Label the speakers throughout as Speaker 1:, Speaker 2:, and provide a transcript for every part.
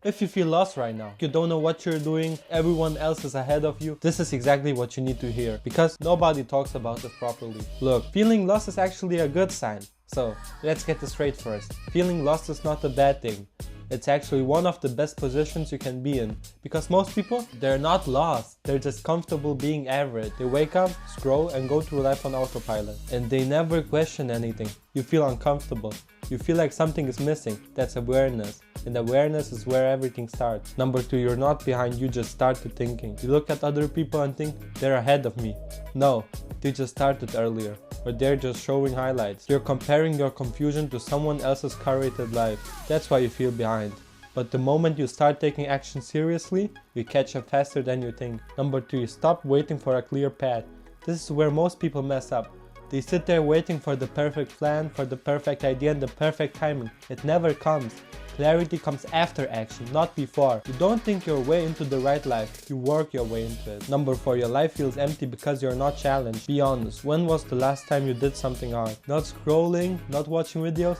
Speaker 1: If you feel lost right now, you don't know what you're doing, everyone else is ahead of you, this is exactly what you need to hear, because nobody talks about it properly. Look, feeling lost is actually a good sign. So, let's get this straight first. Feeling lost is not a bad thing. It's actually one of the best positions you can be in. Because most people, they're not lost. They're just comfortable being average. They wake up, scroll, and go through life on autopilot. And they never question anything. You feel uncomfortable. You feel like something is missing. That's awareness. And awareness is where everything starts. Number 2, you're not behind, you just started thinking. You look at other people and think, they're ahead of me. No, they just started earlier. Or they're just showing highlights. You're comparing your confusion to someone else's curated life. That's why you feel behind. But the moment you start taking action seriously, you catch up faster than you think. Number 3, stop waiting for a clear path. This is where most people mess up. They sit there waiting for the perfect plan, for the perfect idea and the perfect timing. It never comes. Clarity comes after action, not before. You don't think your way into the right life, you work your way into it. Number 4, your life feels empty because you're not challenged. Be honest, when was the last time you did something hard? Not scrolling, not watching videos,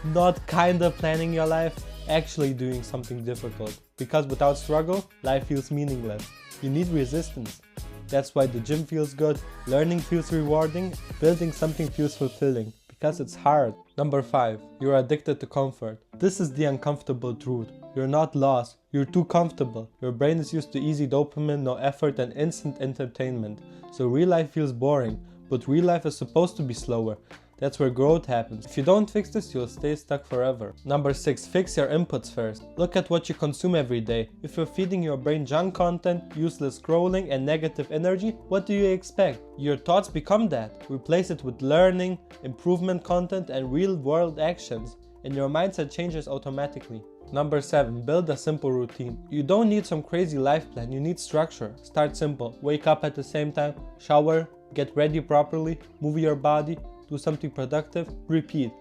Speaker 1: not kinda planning your life, actually doing something difficult. Because without struggle, life feels meaningless. You need resistance. That's why the gym feels good, learning feels rewarding, building something feels fulfilling. Because it's hard. Number 5, you're addicted to comfort. This is the uncomfortable truth. You're not lost, you're too comfortable. Your brain is used to easy dopamine, no effort and instant entertainment. So real life feels boring, but real life is supposed to be slower. That's where growth happens. If you don't fix this, you'll stay stuck forever. Number 6, fix your inputs first. Look at what you consume every day. If you're feeding your brain junk content, useless scrolling and negative energy, what do you expect? Your thoughts become that. Replace it with learning, improvement content and real-world actions, and your mindset changes automatically. Number 7, build a simple routine. You don't need some crazy life plan, you need structure. Start simple. Wake up at the same time, shower, get ready properly, move your body, do something productive, repeat.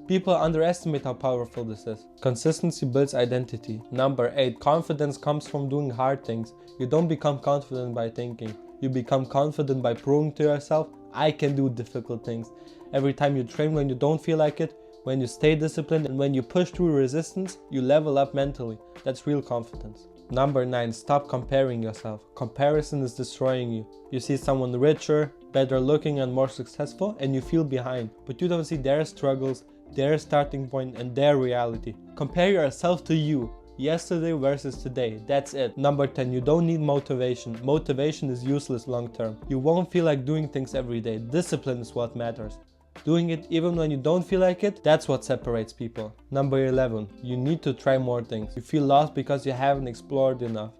Speaker 1: People underestimate how powerful this is. Consistency builds identity. Number 8, confidence comes from doing hard things. You don't become confident by thinking. You become confident by proving to yourself, I can do difficult things. Every time you train when you don't feel like it, when you stay disciplined and when you push through resistance, you level up mentally. That's real confidence. Number 9, stop comparing yourself. Comparison is destroying you. You see someone richer, better looking and more successful and you feel behind, but you don't see their struggles, their starting point and their reality. Compare yourself to you, yesterday versus today, that's it. Number 10, you don't need motivation. Motivation is useless long term. You won't feel like doing things every day. Discipline is what matters. Doing it even when you don't feel like it, that's what separates people. Number 11, you need to try more things. You feel lost because you haven't explored enough.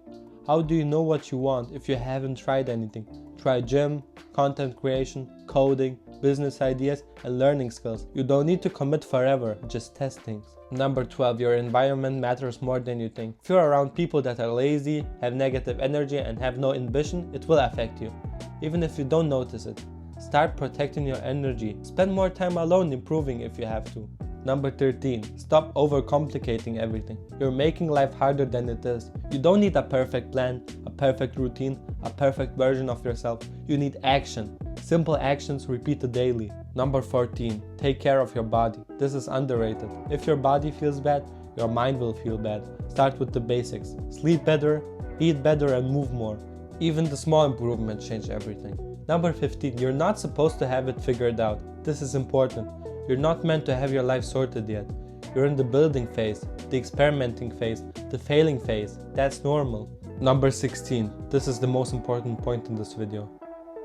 Speaker 1: How do you know what you want if you haven't tried anything? Try gym, content creation, coding, business ideas and learning skills. You don't need to commit forever, just test things. Number 12, your environment matters more than you think. If you're around people that are lazy, have negative energy and have no ambition, it will affect you, even if you don't notice it. Start protecting your energy. Spend more time alone improving if you have to. Number 13, stop overcomplicating everything. You're making life harder than it is. You don't need a perfect plan, a perfect routine, a perfect version of yourself. You need action. Simple actions repeated daily. Number 14, take care of your body. This is underrated. If your body feels bad, your mind will feel bad. Start with the basics. Sleep better, eat better and move more. Even the small improvements change everything. Number 15, you're not supposed to have it figured out. This is important. You're not meant to have your life sorted yet. You're in the building phase, the experimenting phase, the failing phase. That's normal. Number 16, this is the most important point in this video.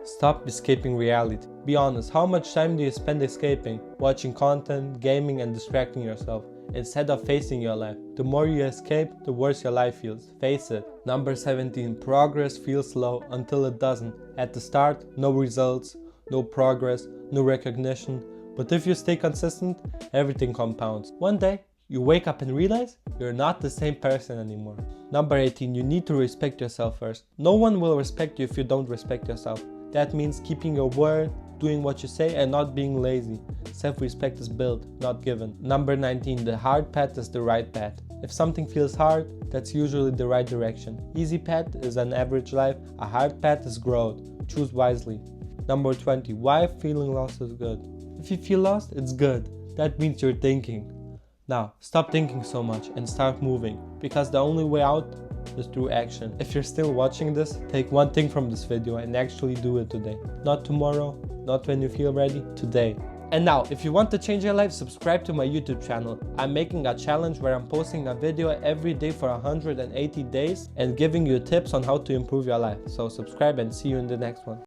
Speaker 1: Stop escaping reality. Be honest, how much time do you spend escaping, watching content, gaming and distracting yourself, instead of facing your life? The more you escape, the worse your life feels. Face it. Number 17, progress feels slow until it doesn't. At the start, no results, no progress, no recognition. But if you stay consistent, everything compounds. One day, you wake up and realize you're not the same person anymore. Number 18, you need to respect yourself first. No one will respect you if you don't respect yourself. That means keeping your word, doing what you say and not being lazy. Self-respect is built, not given. Number 19, the hard path is the right path. If something feels hard, that's usually the right direction. Easy path is an average life, a hard path is growth. Choose wisely. Number 20, why feeling lost is good. If you feel lost, it's good. That means you're thinking. Now, stop thinking so much and start moving, because the only way out is through action. If you're still watching this, take one thing from this video and actually do it today. Not tomorrow, not when you feel ready, today. And now, if you want to change your life, subscribe to my YouTube channel. I'm making a challenge where I'm posting a video every day for 180 days and giving you tips on how to improve your life. So subscribe and see you in the next one.